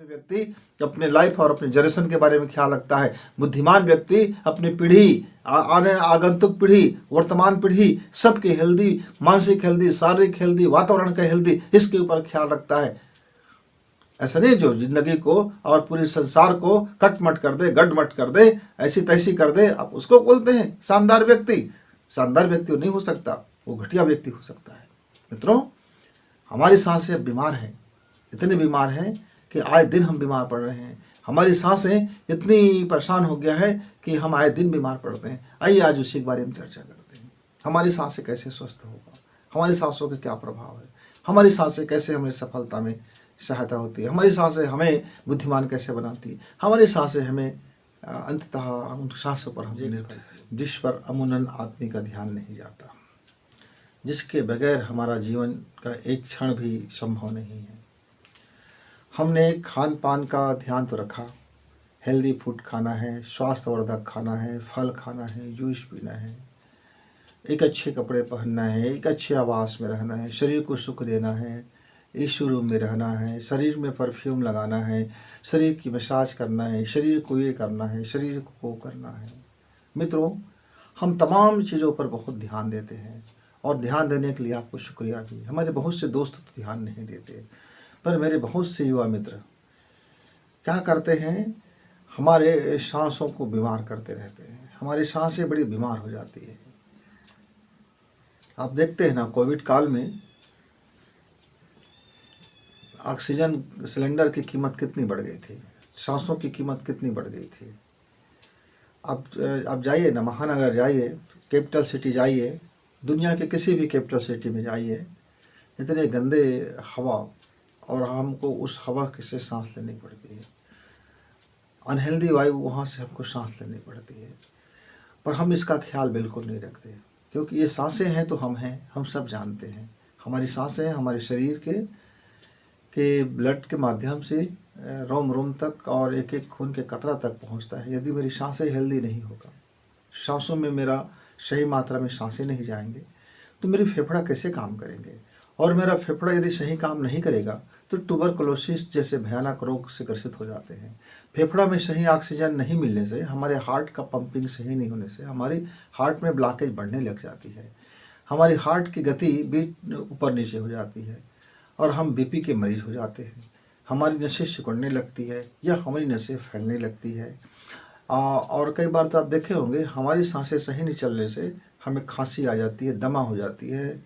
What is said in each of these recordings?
व्यक्ति अपने लाइफ और अपने जनरेशन के बारे में ख्याल रखता है। बुद्धिमान व्यक्ति अपनी पीढ़ी, आने आगंतुक पीढ़ी, वर्तमान पीढ़ी सबके हेल्दी, मानसिक हेल्दी, शारीरिक हेल्दी, वातावरण का हेल्दी, इसके ऊपर ख्याल रखता है। ऐसा नहीं जो जिंदगी को और पूरे संसार को कटमट कर दे, गडमट कर दे, ऐसी तैसी कर दे, आप उसको बोलते हैं शानदार व्यक्ति। शानदार व्यक्ति नहीं हो सकता, वो घटिया व्यक्ति हो सकता है। मित्रों, हमारी सांसें बीमार हैं, इतने बीमार हैं कि आए दिन हम बीमार पड़ रहे हैं। हमारी सांसें इतनी परेशान हो गया है कि हम आए दिन बीमार पड़ते हैं। आइए आज उसी के बारे में चर्चा करते हैं। हमारी सांसें कैसे स्वस्थ होगा, हमारी सांसों के क्या प्रभाव है, हमारी सांसें कैसे हमें सफलता में सहायता होती है, हमारी सांसें हमें बुद्धिमान कैसे बनाती है, हमारी सांसें हमें अंततः उन सांसों पर हम निर्भर, जिस पर अमूनन आदमी का ध्यान नहीं जाता, जिसके बगैर हमारा जीवन का एक क्षण भी संभव नहीं है। हमने खान पान का ध्यान तो रखा, हेल्दी फूड खाना है, स्वास्थ्यवर्धक खाना है, फल खाना है, जूस पीना है, एक अच्छे कपड़े पहनना है, एक अच्छे आवास में रहना है, शरीर को सुख देना है, एसी रूम में रहना है, शरीर में परफ्यूम लगाना है, शरीर की मसाज करना है, शरीर को ये करना है, शरीर को वो करना है। मित्रों, हम तमाम चीज़ों पर बहुत ध्यान देते हैं और ध्यान देने के लिए आपको शुक्रिया भी। हमारे बहुत से दोस्त तो ध्यान नहीं देते, पर मेरे बहुत से युवा मित्र क्या करते हैं, हमारे सांसों को बीमार करते रहते हैं। हमारी सांसें बड़ी बीमार हो जाती है। आप देखते हैं ना, कोविड काल में ऑक्सीजन सिलेंडर की कीमत कितनी बढ़ गई थी, सांसों की कीमत कितनी बढ़ गई थी। आप जाइए ना, महानगर जाइए, कैपिटल सिटी जाइए, दुनिया के किसी भी कैपिटल सिटी में जाइए, इतने गंदे हवा, और हमको उस हवा से सांस लेनी पड़ती है। अनहेल्दी वायु वहाँ से हमको सांस लेनी पड़ती है, पर हम इसका ख्याल बिल्कुल नहीं रखते, क्योंकि ये सांसें हैं तो हम हैं, हम सब जानते हैं। हमारी सांसें हमारे शरीर के ब्लड के माध्यम से रोम रोम तक और एक एक खून के कतरा तक पहुँचता है। यदि मेरी सांसें हेल्दी नहीं होगा, सांसों में मेरा सही मात्रा में सांसें नहीं जाएंगे, तो मेरी फेफड़ा कैसे काम करेंगे, और मेरा फेफड़ा यदि सही काम नहीं करेगा तो ट्यूबरकुलोसिस जैसे भयानक रोग से ग्रसित हो जाते हैं। फेफड़ा में सही ऑक्सीजन नहीं मिलने से, हमारे हार्ट का पंपिंग सही नहीं होने से हमारी हार्ट में ब्लॉकेज बढ़ने लग जाती है, हमारी हार्ट की गति बीट ऊपर नीचे हो जाती है और हम बीपी के मरीज हो जाते हैं। हमारी नसें सिकुड़ने लगती है या हमारी नसें फैलने लगती है। और कई बार तो आप देखे होंगे, हमारी सांसें सही नहीं चलने से हमें खांसी आ जाती है, दमा हो जाती है,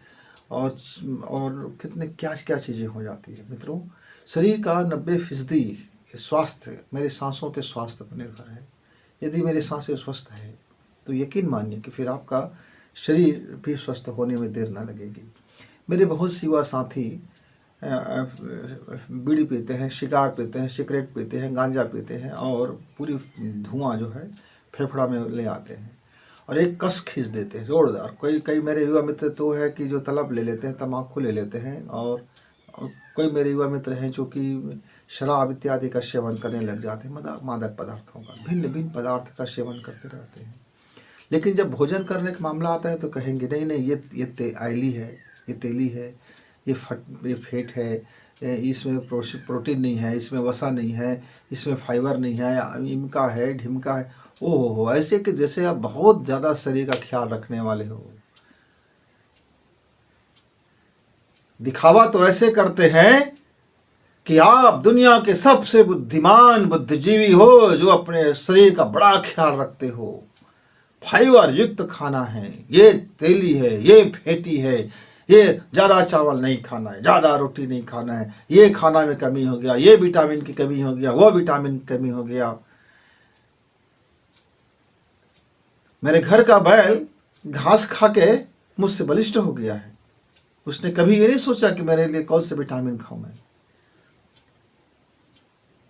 और कितने क्या क्या चीज़ें हो जाती है। मित्रों, शरीर का 90% स्वास्थ्य मेरे सांसों के स्वास्थ्य पर निर्भर है। यदि मेरी सांसें स्वस्थ है तो यकीन मानिए कि फिर आपका शरीर भी स्वस्थ होने में देर ना लगेगी। मेरे बहुत से युवा साथी बीड़ी पीते हैं, सिगार पीते हैं, सिगरेट पीते हैं, गांजा पीते हैं, और पूरी धुआं जो है फेफड़ा में ले आते हैं और एक कस खींच देते हैं जोरदार। कई मेरे युवा मित्र तो है कि जो तलब ले लेते हैं, तम्बाकू ले लेते हैं, और कोई मेरे युवा मित्र हैं जो कि शराब इत्यादि का सेवन करने लग जाते हैं, मादक पदार्थों का, भिन्न भिन्न पदार्थ का सेवन करते रहते हैं। लेकिन जब भोजन करने का मामला आता है तो कहेंगे नहीं नहीं, ये ऑयली है, ये तेली है, ये फैट है, इसमें प्रोटीन नहीं है, इसमें वसा नहीं है, इसमें फाइबर नहीं है, इमका है, ढिमका है। ओहो, ऐसे कि जैसे आप बहुत ज़्यादा शरीर का ख्याल रखने वाले हो। दिखावा तो ऐसे करते हैं कि आप दुनिया के सबसे बुद्धिमान बुद्धिजीवी हो, जो अपने शरीर का बड़ा ख्याल रखते हो। फाइबर युक्त खाना है, ये तेली है, ये फैटी है, ये ज़्यादा चावल नहीं खाना है, ज़्यादा रोटी नहीं खाना है, ये खाना में कमी हो गया, ये विटामिन की कमी हो गया, वो विटामिन की कमी हो गया। मेरे घर का बैल घास खा के मुझसे बलिष्ठ हो गया है। उसने कभी ये नहीं सोचा कि मेरे लिए कौन से विटामिन खाऊं मैं।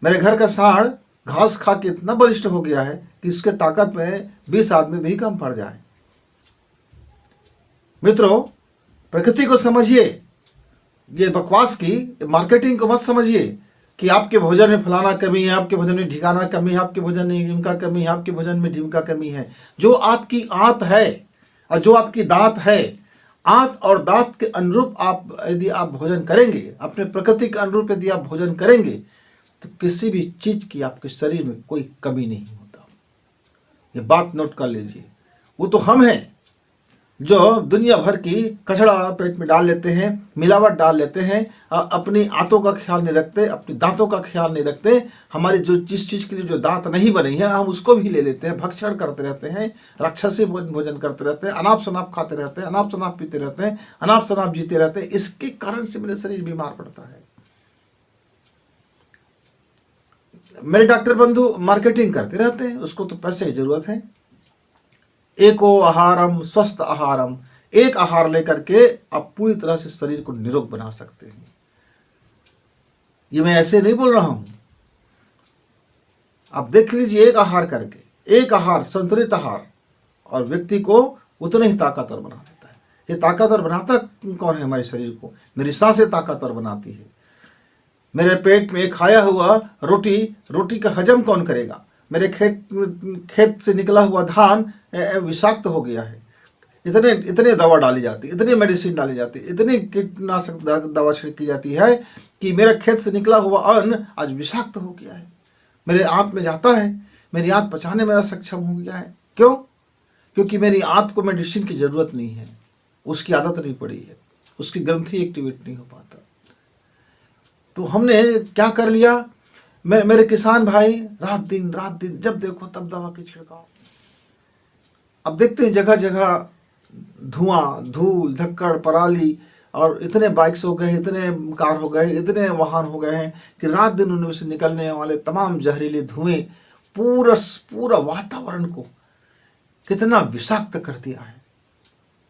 मेरे घर का सांड घास खा के इतना बलिष्ठ हो गया है कि उसके ताकत में 20 आदमी भी कम पड़ जाए। मित्रों, प्रकृति को समझिए, ये बकवास की मार्केटिंग को मत समझिए कि आपके भोजन में फलाना कमी है, आपके भोजन में ढिकाना कमी है, आपके भोजन में इनका कमी है, आपके भोजन में ढिमका कमी है। जो आपकी आंत है और जो आपकी दांत है, आंत और दांत के अनुरूप आप यदि आप भोजन करेंगे, अपने प्रकृति के अनुरूप यदि आप भोजन करेंगे, तो किसी भी चीज़ की आपके शरीर में कोई कमी नहीं होता। ये बात नोट कर लीजिए। वो तो हम हैं जो दुनिया भर की कचड़ा पेट में डाल लेते हैं, मिलावट डाल लेते हैं, अपनी आंतों का ख्याल नहीं रखते, अपनी दांतों का ख्याल नहीं रखते। हमारी जो जिस चीज़ के लिए जो दांत नहीं बनी है हम उसको भी ले लेते हैं, भक्षण करते रहते हैं, राक्षसी भोजन करते रहते हैं, अनाप शनाप खाते रहते हैं, अनाप शनाप पीते रहते हैं, अनाप शनाप जीते रहते हैं। इसके कारण से मेरा शरीर बीमार पड़ता है। मेरे डॉक्टर बंधु मार्केटिंग करते रहते हैं, उसको तो पैसे की जरूरत है। एको आहारम स्वस्थ आहारम, एक आहार लेकर के आप पूरी तरह से शरीर को निरोग बना सकते हैं। ये मैं ऐसे नहीं बोल रहा हूं, आप देख लीजिए। एक आहार करके, एक आहार संतुलित आहार, और व्यक्ति को उतना ही ताकतवर बना देता है। ये ताकतवर बनाता कौन है? हमारे शरीर को मेरी सांसें ताकतवर बनाती है। मेरे पेट में खाया हुआ रोटी का हजम कौन करेगा? मेरे खेत से निकला हुआ धान विषाक्त हो गया है। इतने दवा डाली जाती, इतनी मेडिसिन डाली जाती, इतनी कीटनाशक दवा छिड़की जाती है कि मेरा खेत से निकला हुआ अन्न आज विषाक्त हो गया है। मेरे आंत में जाता है, मेरी आंत पचाने में असक्षम हो गया है। क्यों? क्योंकि मेरी आंत को मेडिसिन की जरूरत नहीं है, उसकी आदत नहीं पड़ी है, उसकी ग्रंथि एक्टिवेट नहीं हो पाता। तो हमने क्या कर लिया? मेरे किसान भाई रात दिन जब देखो तब दवा की छिड़काव। अब देखते हैं जगह जगह धुआं, धूल, धक्कड़, पराली, और इतने बाइक्स हो गए, इतने कार हो गए, इतने वाहन हो गए हैं कि रात दिन उनमें से निकलने वाले तमाम जहरीले धुएं पूरा वातावरण को कितना विषाक्त कर दिया है,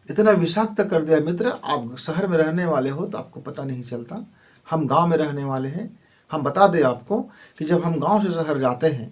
इतना विषाक्त कर दिया। मित्र, आप शहर में रहने वाले हो तो आपको पता नहीं चलता, हम गांव में रहने वाले हैं। हम बता दें आपको कि जब हम गांव से शहर जाते हैं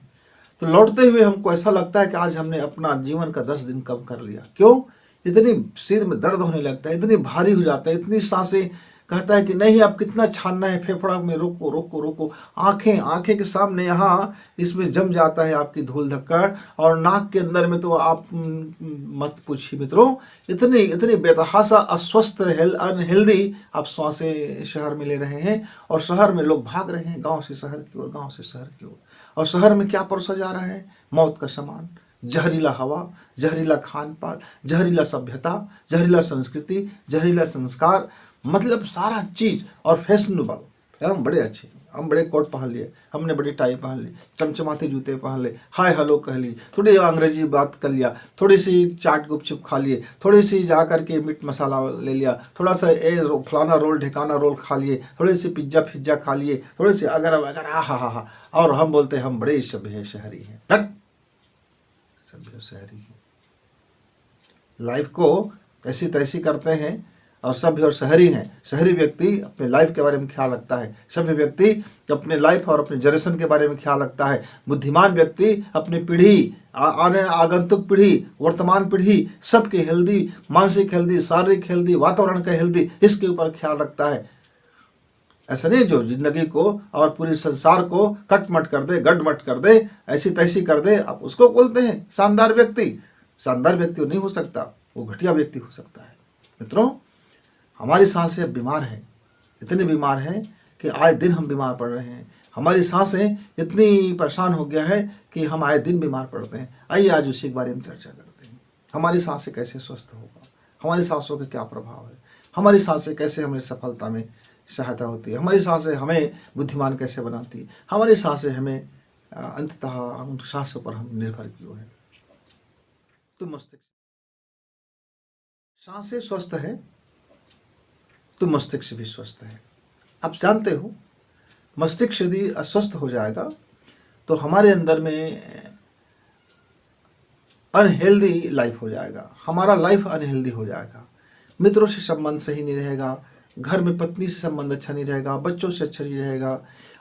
तो लौटते हुए हमको ऐसा लगता है कि आज हमने अपना जीवन का 10 दिन कम कर लिया। क्यों? इतनी सिर में दर्द होने लगता है, इतनी भारी हो जाता है, इतनी सांसें, कहता है कि नहीं अब कितना छानना है, फेफड़ा में रोको रोको रोको। आंखें के सामने यहाँ इसमें जम जाता है आपकी धूल धक्कड़, और नाक के अंदर में तो आप मत पूछिए मित्रों। इतनी बेतहासा अस्वस्थ अनहेल्दी आप सांसें शहर में ले रहे हैं, और शहर में लोग भाग रहे हैं गांव से शहर की ओर, गांव से शहर की ओर। और शहर में क्या परोसा जा रहा है? मौत का सामान, जहरीला हवा, जहरीला खान पान, जहरीला सभ्यता, जहरीला संस्कृति, जहरीला संस्कार, मतलब सारा चीज। और फैशनेबल, हम बड़े अच्छे, हम बड़े कोट पहन लिए, हमने बड़ी टाई पहन ली, चमचमाते जूते पहन ले, हाय हेलो कह ली, थोड़ी अंग्रेजी बात कर लिया, थोड़ी सी चाट गुपचुप खा लिए, थोड़ी सी जा करके मीट मसाला ले लिया, थोड़ा सा फलाना रोल ढिकाना रोल खा लिए, थोड़ी सी पिज्जा खा लिए, थोड़ी सी अगर हा। और हम बोलते हैं हम बड़े सभ्य हैं, शहरी हैं। सभ्य शहरी हैं, लाइफ को ऐसी तैसी करते हैं, और सभ्य और शहरी हैं। शहरी व्यक्ति अपने लाइफ के बारे में ख्याल रखता है, सभ्य व्यक्ति अपने लाइफ और अपने जनरेशन के बारे में ख्याल रखता है। बुद्धिमान व्यक्ति अपनी पीढ़ी, आगंतुक पीढ़ी, वर्तमान पीढ़ी, सबके हेल्दी, मानसिक हेल्दी, शारीरिक हेल्दी, वातावरण का हेल्दी, इसके ऊपर ख्याल रखता है। ऐसा नहीं जो जिंदगी को और पूरे संसार को कटमट कर दे, गडमट कर दे, ऐसी तैसी कर दे, आप उसको बोलते हैं शानदार व्यक्ति। शानदार व्यक्ति नहीं हो सकता, वो घटिया व्यक्ति हो सकता है। मित्रों, हमारी सांसें अब बीमार हैं, इतनी बीमार हैं कि आए दिन हम बीमार पड़ रहे हैं। हमारी सांसें इतनी परेशान हो गया है कि हम आए दिन बीमार पड़ते हैं। आइए आज उसी के बारे में चर्चा करते हैं। हमारी सांसें कैसे स्वस्थ होगा, हमारी सांसों का क्या प्रभाव है, हमारी सांसें कैसे हमें सफलता में सहायता होती है, हमारी सांसें हमें बुद्धिमान कैसे बनाती है, हमारी सांसें हमें अंततः उन सांसों पर हम निर्भर क्यों है। तो मस्तिष्क, सांसें स्वस्थ है तो मस्तिष्क भी स्वस्थ है। आप जानते हो, मस्तिष्क यदि अस्वस्थ हो जाएगा तो हमारे अंदर में अनहेल्दी लाइफ हो जाएगा, हमारा लाइफ अनहेल्दी हो जाएगा। मित्रों से संबंध सही नहीं रहेगा, घर में पत्नी से संबंध अच्छा नहीं रहेगा, बच्चों से अच्छा नहीं रहेगा,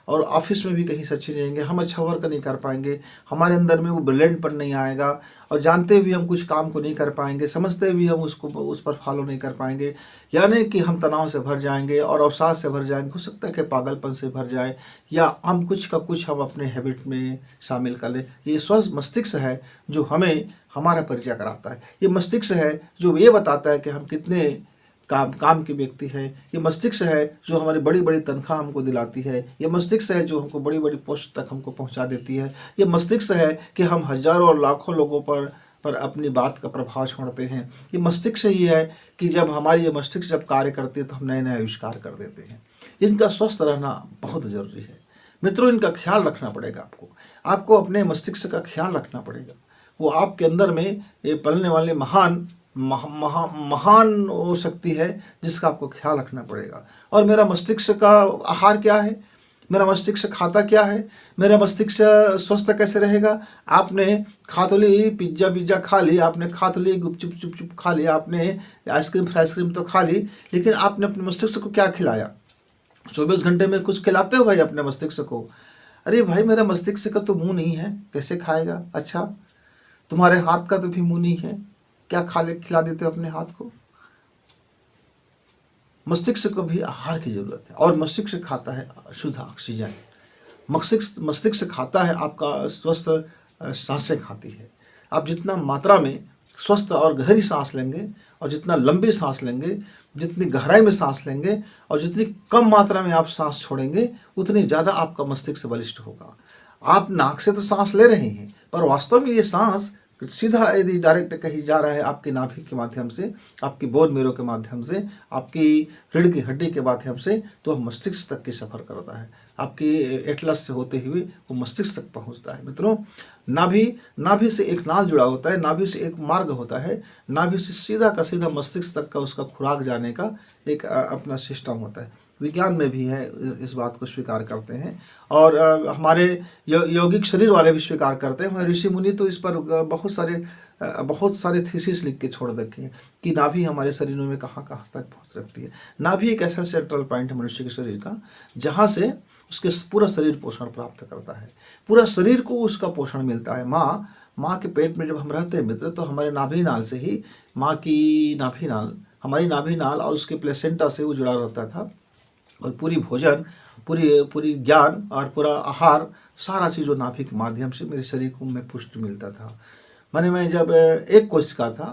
और ऑफिस में भी कहीं से अच्छे रहेंगे, हम अच्छा वर्क नहीं कर पाएंगे, हमारे अंदर में वो ब्रिलियंटपन नहीं आएगा, और जानते हुए हम कुछ काम को नहीं कर पाएंगे, समझते हुए हम उस पर फॉलो नहीं कर पाएंगे। यानी कि हम तनाव से भर जाएंगे और अवसाद से भर जाएंगे, हो सकता है कि पागलपन से भर जाए, या हम कुछ का कुछ हम अपने हैबिट में शामिल कर लें। ये स्वस्थ मस्तिष्क है जो हमें हमारा परिचय कराता है। ये मस्तिष्क है जो ये बताता है कि हम कितने काम के व्यक्ति है। ये मस्तिष्क है जो हमारी बड़ी बड़ी तनख्वाह हमको दिलाती है। ये मस्तिष्क है जो हमको बड़ी बड़ी पोस्ट तक हमको पहुंचा देती है। ये मस्तिष्क है कि हम हजारों और लाखों लोगों पर अपनी बात का प्रभाव छोड़ते हैं। ये मस्तिष्क ही है कि जब हमारी ये मस्तिष्क जब कार्य करती है तो हम नए नए आविष्कार कर देते हैं। इनका स्वस्थ रहना बहुत ज़रूरी है मित्रों। इनका ख्याल रखना पड़ेगा आपको अपने मस्तिष्क का ख्याल रखना पड़ेगा। वो आपके अंदर में ये पलने वाले महान वो शक्ति है जिसका आपको ख्याल रखना पड़ेगा। और मेरा मस्तिष्क का आहार क्या है, मेरा मस्तिष्क खाता क्या है, मेरा मस्तिष्क स्वस्थ कैसे रहेगा। आपने खा तो ली पिज्ज़ा खा ली, आपने खा तो ली गुपचुप चुप खा लिया, आपने आइसक्रीम तो खा ली, लेकिन आपने अपने मस्तिष्क को क्या खिलाया। 24 घंटे में कुछ खिलाते हो भाई अपने मस्तिष्क को। अरे भाई मेरा मस्तिष्क का तो मुंह नहीं है, कैसे खाएगा। अच्छा तुम्हारे हाथ का तो भी मुंह नहीं है, क्या खिला देते हो अपने हाथ को। मस्तिष्क को भी आहार की जरूरत है और मस्तिष्क खाता है शुद्ध ऑक्सीजन। मस्तिष्क खाता है आपका स्वस्थ सांसें खाती है। आप जितना मात्रा में स्वस्थ और गहरी सांस लेंगे और जितना लंबी सांस लेंगे, जितनी गहराई में सांस लेंगे और जितनी कम मात्रा में आप सांस छोड़ेंगे, उतनी ज़्यादा आपका मस्तिष्क बलिष्ठ होगा। आप नाक से तो सांस ले रहे हैं पर वास्तव में ये सांस सीधा यदि डायरेक्ट कहीं जा रहा है आपकी नाभि के माध्यम से, आपकी बोन मेरो के माध्यम से, आपकी रीढ़ की हड्डी के माध्यम से, तो वह मस्तिष्क तक की सफ़र करता है। आपकी एटलस से होते हुए वो मस्तिष्क तक पहुंचता है। मित्रों नाभि से एक नाल जुड़ा होता है, नाभि से एक मार्ग होता है, नाभि से सीधा का सीधा मस्तिष्क तक का उसका खुराक जाने का एक अपना सिस्टम होता है। विज्ञान में भी है, इस बात को स्वीकार करते हैं और हमारे यौगिक शरीर वाले भी स्वीकार करते हैं। हमारे ऋषि मुनि तो इस पर बहुत सारे थीसिस लिख के छोड़ रखे हैं कि नाभि हमारे शरीरों में कहाँ कहाँ तक पहुँच सकती है। नाभि एक ऐसा सेंट्रल पॉइंट है मनुष्य के शरीर का जहाँ से उसके पूरा शरीर पोषण प्राप्त करता है, पूरा शरीर को उसका पोषण मिलता है। माँ के पेट में जब हम रहते हैं मित्र, तो हमारे नाभि नाल से ही माँ की नाभि नाल, हमारी नाभि नाल और उसके प्लेसेंटा से वो जुड़ा रहता था और पूरी भोजन, पूरी ज्ञान और पूरा आहार, सारा चीज़ नाभि के माध्यम से मेरे शरीर को में पुष्टि मिलता था। माने मैं जब एक कोशिका था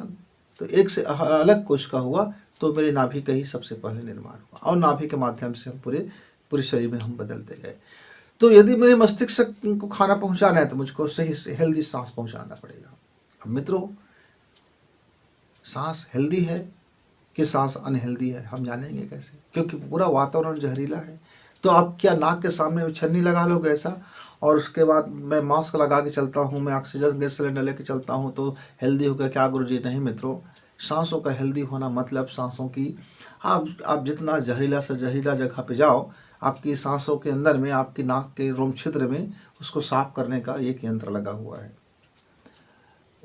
तो एक से अलग कोशिका हुआ तो मेरे नाभि का ही सबसे पहले निर्माण हुआ और नाभि के माध्यम से हम पूरे शरीर में हम बदलते गए। तो यदि मेरे मस्तिष्क को खाना पहुंचाना है तो मुझको सही से हेल्दी सांस पहुंचाना पड़ेगा। अब मित्रों, सांस हेल्दी है कि सांस अनहेल्दी है हम जानेंगे कैसे, क्योंकि पूरा वातावरण जहरीला है। तो आप क्या नाक के सामने छन्नी लगा लोगे ऐसा और उसके बाद मैं मास्क लगा के चलता हूँ, मैं ऑक्सीजन गैस सिलेंडर लेके चलता हूँ तो हेल्दी होगा क्या गुरुजी? नहीं मित्रों, सांसों का हेल्दी होना मतलब सांसों की आप जितना जहरीला से जहरीला जगह पे जाओ, आपकी सांसों के अंदर में, आपकी नाक के रोम छिद्र में उसको साफ करने का एक यंत्र लगा हुआ है।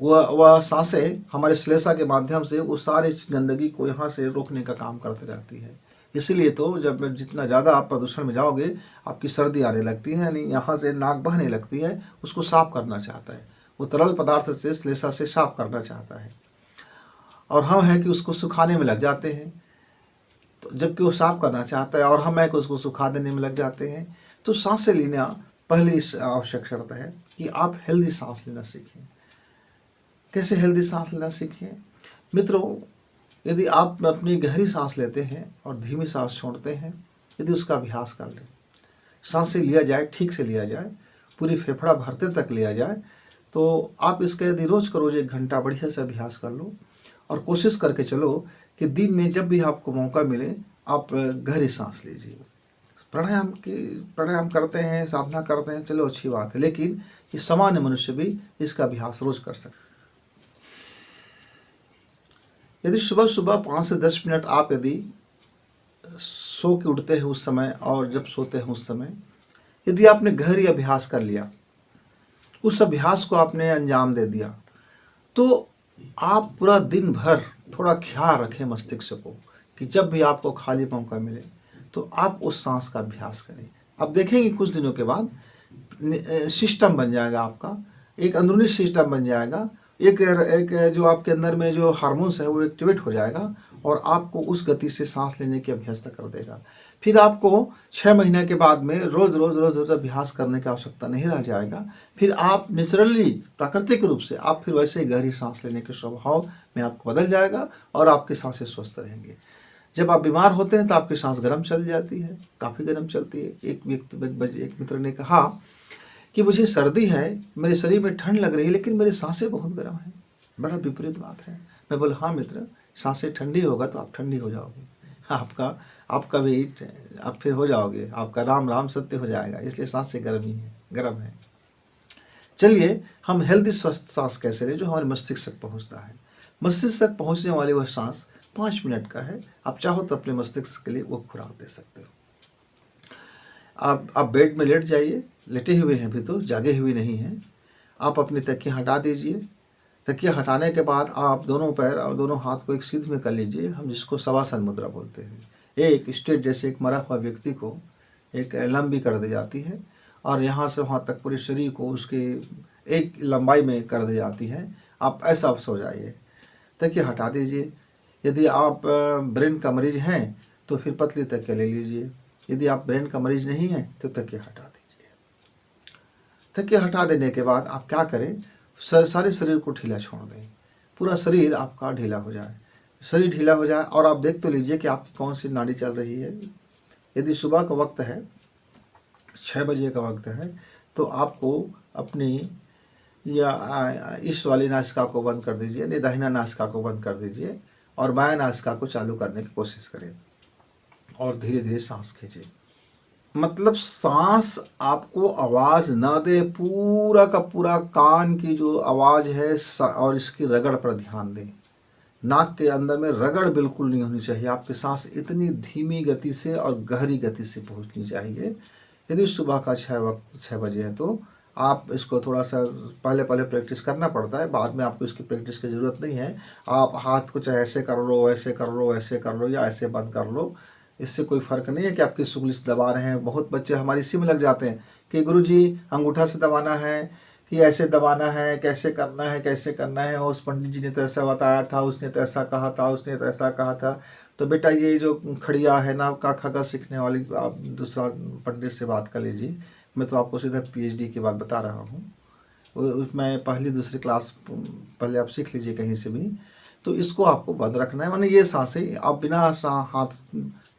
वह सांसें हमारे श्लेषा के माध्यम से उस सारी गंदगी को यहाँ से रोकने का काम करती रहती है। इसीलिए तो जब जितना ज़्यादा आप प्रदूषण में जाओगे आपकी सर्दी आने लगती है, यानी यहाँ से नाक बहने लगती है, उसको साफ करना चाहता है। वो तरल पदार्थ से श्लेषा से साफ करना चाहता है और हम है कि उसको सुखाने में लग जाते हैं, तो जबकि वो साफ करना चाहता है और हम है कि उसको सुखा देने में लग जाते हैं। तो सांसें लेना पहली आवश्यक शर्त है कि आप हेल्दी सांस लेना सीखें। कैसे हेल्दी सांस लेना सीखें? मित्रों, यदि आप अपनी गहरी सांस लेते हैं और धीमी सांस छोड़ते हैं, यदि उसका अभ्यास कर लें, सांसें लिया जाए, ठीक से लिया जाए, पूरी फेफड़ा भरते तक लिया जाए, तो आप इसका यदि रोज़ का रोज़ 1 घंटा बढ़िया से अभ्यास कर लो और कोशिश करके चलो कि दिन में जब भी आपको मौका मिले आप गहरी सांस लीजिए। प्राणायाम करते हैं, साधना करते हैं, चलो अच्छी बात है, लेकिन ये सामान्य मनुष्य भी इसका अभ्यास रोज़ कर सकते। यदि सुबह सुबह 5 से 10 मिनट आप यदि सो के उठते हैं उस समय और जब सोते हैं उस समय यदि आपने गहरी अभ्यास कर लिया, उस अभ्यास को आपने अंजाम दे दिया, तो आप पूरा दिन भर थोड़ा ख्याल रखें मस्तिष्क को कि जब भी आपको खाली मौका मिले तो आप उस सांस का अभ्यास करें। आप देखेंगे कुछ दिनों के बाद सिस्टम बन जाएगा, आपका एक अंदरूनी सिस्टम बन जाएगा, एक जो आपके अंदर में जो हार्मोन्स है वो एक्टिवेट हो जाएगा और आपको उस गति से सांस लेने की अभ्यस्त कर देगा। फिर आपको 6 महीने के बाद में रोज अभ्यास करने की आवश्यकता नहीं रह जाएगा। फिर आप नेचुरली, प्राकृतिक रूप से आप फिर वैसे ही गहरी सांस लेने के स्वभाव में आपको बदल जाएगा और आपकी सांसें स्वस्थ रहेंगे। जब आप बीमार होते हैं तो आपकी सांस गर्म चल जाती है, काफ़ी गर्म चलती है। एक मित्र ने कहा कि मुझे सर्दी है, मेरे शरीर में ठंड लग रही है, लेकिन मेरी सांसें बहुत गर्म हैं। बड़ा विपरीत बात है। मैं बोला, हाँ मित्र, सांसें ठंडी होगा तो आप ठंडी हो जाओगे, आपका आपका भी आप फिर हो जाओगे, आपका राम राम सत्य हो जाएगा। इसलिए सांसें गर्म है। चलिए, हम हेल्दी स्वस्थ सांस कैसे लें जो हमारे मस्तिष्क तक पहुंचता है। मस्तिष्क तक पहुंचने वाली वह सांस 5 मिनट का है। आप चाहो तो अपने मस्तिष्क के लिए वो खुराक दे सकते हो। आप बेड में लेट जाइए, लेटे हुए हैं अभी तो, जागे हुए नहीं हैं। आप अपनी तकिया हटा दीजिए। तकिया हटाने के बाद आप दोनों पैर और दोनों हाथ को एक सीध में कर लीजिए, हम जिसको शवासन मुद्रा बोलते हैं। एक स्ट्रेट जैसे एक मरा हुआ व्यक्ति को एक लंबी कर दी जाती है और यहाँ से वहाँ तक पूरे शरीर को उसके एक लंबाई में कर दी जाती है। आप ऐसा सो जाइए, तकिया हटा दीजिए। यदि आप ब्रेन का मरीज हैं तो फिर पतली तकिया ले लीजिए। यदि आप ब्रेन का मरीज नहीं हैं तो तकिया हटा दीजिए। तकिया हटा देने के बाद आप क्या करें, सारे शरीर को ढीला छोड़ दें। पूरा शरीर आपका ढीला हो जाए। शरीर ढीला हो जाए और आप देख तो लीजिए कि आपकी कौन सी नाड़ी चल रही है। यदि सुबह का वक्त है, 6 बजे का वक्त है, तो आपको अपनी या इस वाली नासिका को बंद कर दीजिए, नहीं दाहिना नासिका को बंद कर दीजिए और बायां नासिका को चालू करने की कोशिश करें और धीरे धीरे सांस खींचे। मतलब सांस आपको आवाज़ ना दे, पूरा का पूरा कान की जो आवाज़ है और इसकी रगड़ पर ध्यान दें। नाक के अंदर में रगड़ बिल्कुल नहीं होनी चाहिए। आपकी सांस इतनी धीमी गति से और गहरी गति से पहुंचनी चाहिए। यदि सुबह का 6 बजे है तो आप इसको थोड़ा सा पहले प्रैक्टिस करना पड़ता है, बाद में आपको इसकी प्रैक्टिस की ज़रूरत नहीं है। आप हाथ को चाहे ऐसे कर लो, ऐसे कर लो, ऐसे कर लो या ऐसे बंद कर लो, इससे कोई फ़र्क नहीं है कि आप किस उंगली से दबा रहे हैं। बहुत बच्चे हमारी इसी में लग जाते हैं कि गुरुजी अंगूठा से दबाना है कि ऐसे दबाना है, कैसे करना है, उस पंडित जी ने तो ऐसा बताया था, उसने तो ऐसा कहा था, उसने तो ऐसा कहा था। तो बेटा ये जो खड़िया है ना, का खगा सीखने वाली, आप दूसरा पंडित से बात कर लीजिए। मैं तो आपको सीधा PhD की बात बता रहा हूँ। उसमें पहली दूसरी क्लास पहले आप सीख लीजिए कहीं से भी। तो इसको आपको बंद रखना है, माने ये सांसें आप बिना हाथ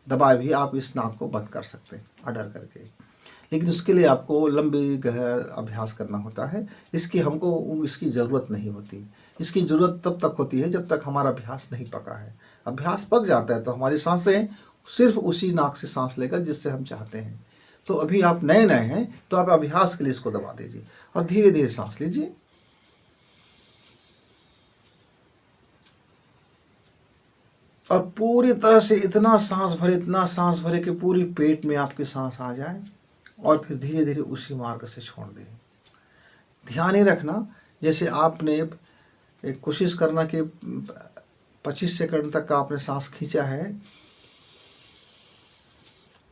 दबाए भी आप इस नाक को बंद कर सकते हैं अडर करके। लेकिन उसके लिए आपको लंबी गहर अभ्यास करना होता है। इसकी ज़रूरत नहीं होती। इसकी ज़रूरत तब तक होती है जब तक हमारा अभ्यास नहीं पका है। अभ्यास पक जाता है तो हमारी सांसें सिर्फ उसी नाक से सांस लेगा जिससे हम चाहते हैं। तो अभी आप नए हैं तो आप अभ्यास के लिए इसको दबा दीजिए और धीरे धीरे सांस लीजिए। और पूरी तरह से इतना सांस भरे कि पूरी पेट में आपकी सांस आ जाए और फिर धीरे धीरे उसी मार्ग से छोड़ दें। ध्यान ही रखना, जैसे आपने एक कोशिश करना कि 25 सेकंड तक का आपने सांस खींचा है,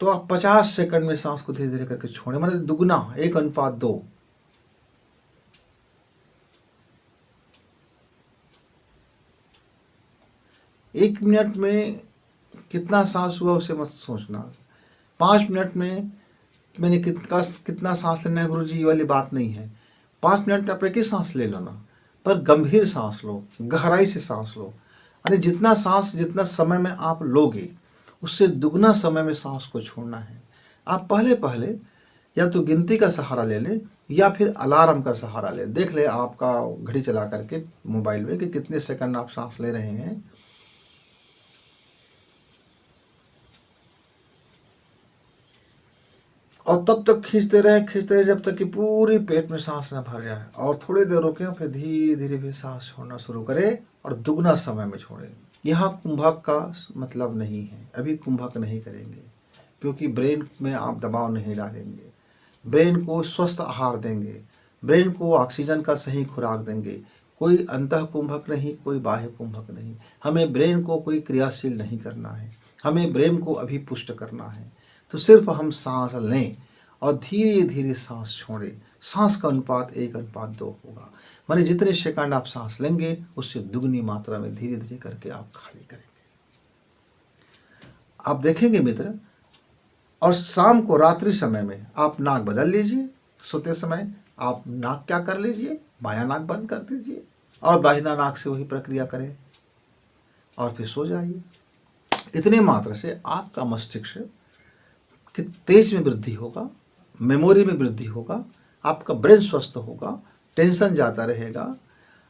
तो आप 50 सेकंड में सांस को धीरे धीरे करके छोड़ें, मतलब दुगना, 1:2। एक मिनट में कितना सांस हुआ उसे मत सोचना। 5 मिनट में मैंने कितना सांस लेना है गुरुजी, ये वाली बात नहीं है। 5 मिनट में आप एक ही सांस ले लो ना, पर गंभीर सांस लो, गहराई से सांस लो। अरे जितना समय में आप लोगे उससे दुगना समय में सांस को छोड़ना है। आप पहले या तो गिनती का सहारा ले लें या फिर अलार्म का सहारा ले। देख ले आपका घड़ी चला करके मोबाइल में कि कितने सेकंड आप सांस ले रहे हैं। और तब तक खींचते रहे जब तक कि पूरी पेट में सांस न भर जाए। और थोड़ी देर रोकें, फिर धीरे धीरे भी सांस छोड़ना शुरू करें और दुगना समय में छोड़ें। यहाँ कुंभक का मतलब नहीं है, अभी कुंभक नहीं करेंगे, क्योंकि ब्रेन में आप दबाव नहीं डालेंगे। ब्रेन को स्वस्थ आहार देंगे, ब्रेन को ऑक्सीजन का सही खुराक देंगे। कोई अंतः कुंभक नहीं, कोई बाह्य कुंभक नहीं। हमें ब्रेन को कोई क्रियाशील नहीं करना है, हमें ब्रेन को अभी पुष्ट करना है। तो सिर्फ हम सांस लें और धीरे धीरे सांस छोड़ें। सांस का अनुपात 1:2 होगा, माने जितने सेकंड आप सांस लेंगे उससे दुगनी मात्रा में धीरे धीरे करके आप खाली करेंगे। आप देखेंगे मित्र, और शाम को रात्रि समय में आप नाक बदल लीजिए। सोते समय आप नाक क्या कर लीजिए, बायां नाक बंद कर दीजिए और दाहिना नाक से वही प्रक्रिया करें और फिर सो जाइए। इतने मात्र से आपका मस्तिष्क कि तेज में वृद्धि होगा, मेमोरी में वृद्धि होगा, आपका ब्रेन स्वस्थ होगा, टेंशन जाता रहेगा,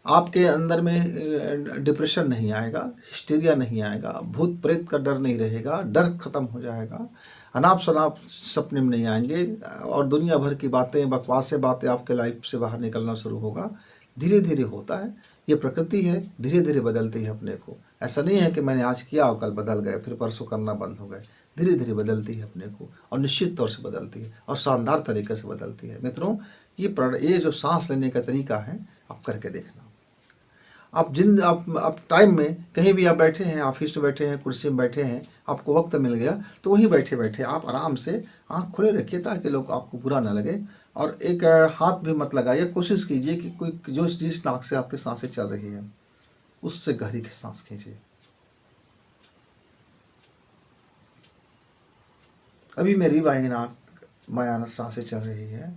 आपके अंदर में डिप्रेशन नहीं आएगा, हिस्टीरिया नहीं आएगा, भूत प्रेत का डर नहीं रहेगा, डर खत्म हो जाएगा, अनाप शनाप सपने में नहीं आएंगे और दुनिया भर की बातें, बकवासें बातें आपके लाइफ से बाहर निकलना शुरू होगा। धीरे धीरे होता है, ये प्रकृति है, धीरे धीरे बदलती है अपने को। ऐसा नहीं है कि मैंने आज किया और कल बदल गए, फिर परसों करना बंद हो गए। धीरे धीरे बदलती है अपने को और निश्चित तौर से बदलती है और शानदार तरीके से बदलती है। मित्रों, ये जो सांस लेने का तरीका है, आप करके देखना। आप टाइम में कहीं भी आप बैठे हैं, ऑफिस में बैठे हैं, कुर्सी में बैठे हैं, आपको वक्त मिल गया तो वहीं बैठे बैठे आप आराम से आँख खुले रखिए ताकि लोग आपको बुरा ना लगे। और एक हाथ भी मत लगाइए, कोशिश कीजिए कि कोई जो जिस नाक से आपकी सांसें चल रही हैं उससे गहरी की सांस खींचिए। अभी मेरी बायां सांसें चल रही है।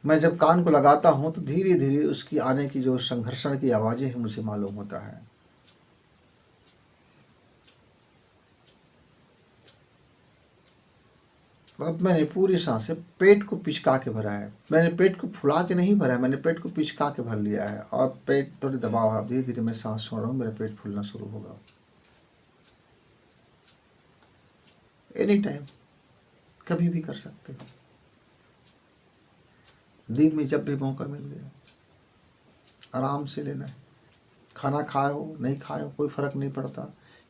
मैं जब कान को लगाता हूं तो धीरे धीरे उसकी आने की जो संघर्षण की आवाज़ें हैं मुझे मालूम होता है। अब मैंने पूरी सांसें पेट को पिचका के भरा है। मैंने पेट को फुला के नहीं भरा है, मैंने पेट को पिचका के भर लिया है और पेट थोड़ी दबाव है। धीरे धीरे मैं सांस छोड़ रहा हूँ, मेरा पेट फूलना शुरू होगा। एनी टाइम, कभी भी कर सकते हो, दिन में जब भी मौका मिल गया आराम से लेना है। खाना खाए हो नहीं खाए हो कोई फर्क नहीं पड़ता,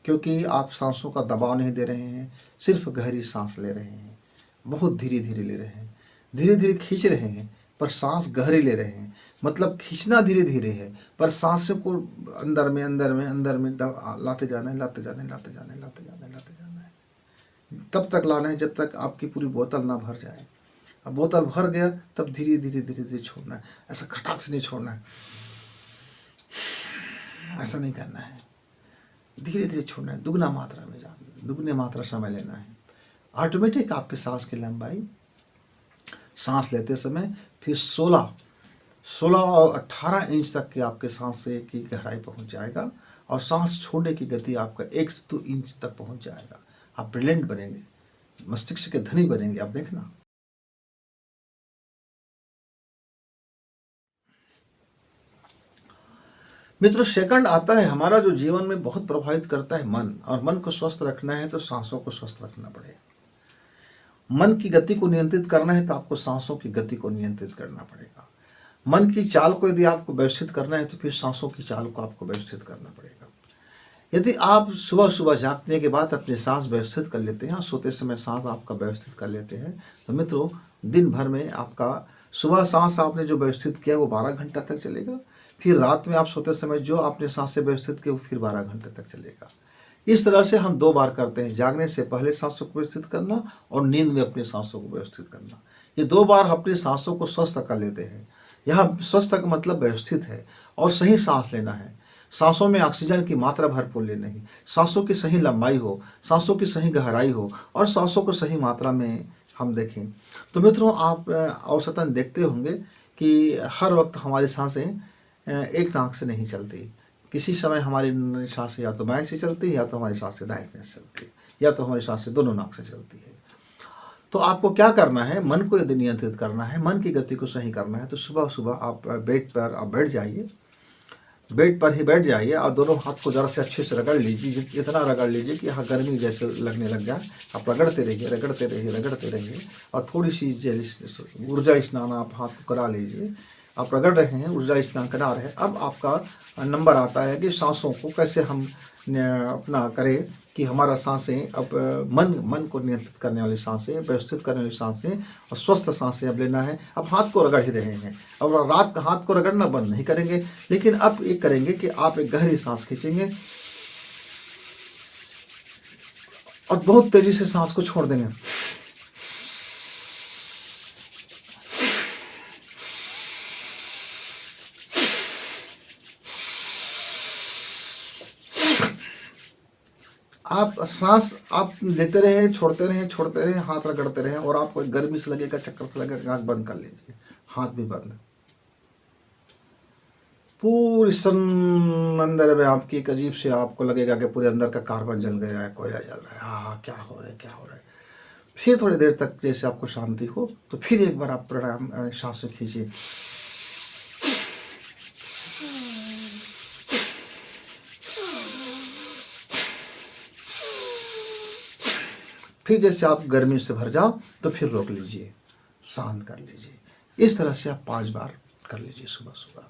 क्योंकि आप सांसों का दबाव नहीं दे रहे हैं, सिर्फ गहरी सांस ले रहे हैं, बहुत धीरे धीरे ले रहे हैं, धीरे धीरे खींच रहे हैं पर सांस गहरी ले रहे हैं। मतलब खींचना धीरे धीरे है पर सांसों को अंदर में लाते जाना है, लाते जाना है, लाते जाना है, लाते जाना है, लाते जाना है। तब तक लाना है जब तक आपकी पूरी बोतल ना भर जाए। अब बोतल भर गया तब धीरे धीरे धीरे धीरे छोड़ना है। ऐसा खटाक से नहीं छोड़ना है, ऐसा नहीं करना है, धीरे धीरे छोड़ना है, दुगना मात्रा में जाना, दुगनी मात्रा समय लेना है। ऑटोमेटिक आपके सांस की लंबाई सांस लेते समय फिर 16 और 18 इंच तक की आपके सांस की गहराई पहुंच जाएगा और सांस छोड़ने की गति आपका 1 से 2 इंच तक पहुंच जाएगा। आप ब्रिलियंट बनेंगे, मस्तिष्क के धनी बनेंगे। आप देखना। मित्रों, सेकंड आता है हमारा जो जीवन में बहुत प्रभावित करता है मन, और मन को स्वस्थ रखना है तो सांसों को स्वस्थ रखना पड़ेगा। मन की गति को नियंत्रित करना है तो आपको सांसों की गति को नियंत्रित करना पड़ेगा। मन की चाल को यदि आपको व्यवस्थित करना है तो फिर सांसों की चाल को आपको व्यवस्थित करना पड़ेगा। यदि आप सुबह सुबह जागने के बाद अपनी सांस व्यवस्थित कर लेते हैं और सोते समय सांस आपका व्यवस्थित कर लेते हैं तो मित्रों, दिन भर में आपका सुबह सांस आपने जो व्यवस्थित किया वो 12 घंटा तक चलेगा। फिर रात में आप सोते समय जो आपने सांसें व्यवस्थित की वो फिर 12 घंटे तक चलेगा। इस तरह से हम 2 बार करते हैं, जागने से पहले सांसों को व्यवस्थित करना और नींद में अपनी सांसों को व्यवस्थित करना। ये 2 बार अपनी सांसों को स्वस्थ कर लेते हैं। यहाँ स्वस्थ का मतलब व्यवस्थित है और सही सांस लेना है। सांसों में ऑक्सीजन की मात्रा भरपूर लेनी है, सांसों की सही लंबाई हो, सांसों की सही गहराई हो और सांसों को सही मात्रा में हम देखें। तो मित्रों, आप औसतन देखते होंगे कि हर वक्त हमारी सांसें एक नाक से नहीं चलती। किसी समय हमारी सांसें या तो बाएं से चलती है या तो हमारी सांसें दाएं से चलती है या तो हमारी सांसें दोनों नाक से चलती है। तो आपको क्या करना है, मन को यदि नियंत्रित करना है, मन की गति को सही करना है तो सुबह सुबह आप बेड पर आप बैठ जाइए, बेड पर ही बैठ जाइए और दोनों हाथ को ज़रा से अच्छे से रगड़ लीजिए। इतना रगड़ लीजिए कि यहाँ गर्मी जैसे लगने लग जाए। आप रगड़ते रहिए, रगड़ते रहिए, रगड़ते रहिए और थोड़ी सी ऊर्जा स्नान आप हाथ को करा लीजिए। आप रगड़ रहे हैं, ऊर्जा स्नान करा रहे हैं। अब आपका नंबर आता है कि सांसों को कैसे हम अपना करें कि हमारा सांसें अब मन को नियंत्रित करने वाली सांसें, व्यवस्थित करने वाली सांसें और स्वस्थ सांसें अब लेना है। अब हाथ को रगड़ ही रहे हैं, अब रात हाथ को रगड़ना बंद नहीं करेंगे, लेकिन अब ये करेंगे कि आप एक गहरी सांस खींचेंगे और बहुत तेजी से सांस को छोड़ देंगे। आप सांस आप लेते रहे, छोड़ते रहे, हाथ रगड़ते रहे और आपको गर्मी से लगेगा, चक्कर से लगेगा, आँख बंद कर लीजिए, हाथ भी बंद। पूरी सन अंदर में आपकी एक अजीब से आपको लगेगा कि पूरे अंदर का कार्बन जल गया है, कोयला जल रहा है, हाँ क्या हो रहा है क्या हो रहा है। फिर थोड़ी देर तक जैसे आपको शांति हो तो फिर एक बार आप प्राणायाम सांसें खींचिए। फिर जैसे आप गर्मी से भर जाओ तो फिर रोक लीजिए, शांत कर लीजिए। इस तरह से आप 5 बार कर लीजिए, सुबह सुबह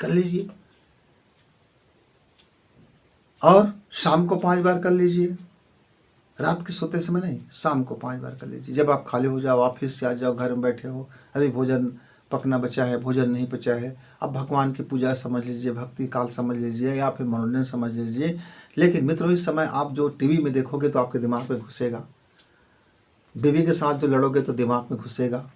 कर लीजिए और शाम को 5 बार कर लीजिए। रात के सोते समय नहीं, शाम को 5 बार कर लीजिए। जब आप खाली हो जाओ, ऑफिस से आ जाओ, घर में बैठे हो, अभी भोजन पकना बचा है, भोजन नहीं पचा है, अब भगवान की पूजा समझ लीजिए, भक्ति काल समझ लीजिए या फिर मनोरंजन समझ लीजिए। लेकिन मित्रों, इस समय आप जो टीवी में देखोगे तो आपके दिमाग में घुसेगा, बीवी के साथ जो लड़ोगे तो दिमाग में घुसेगा,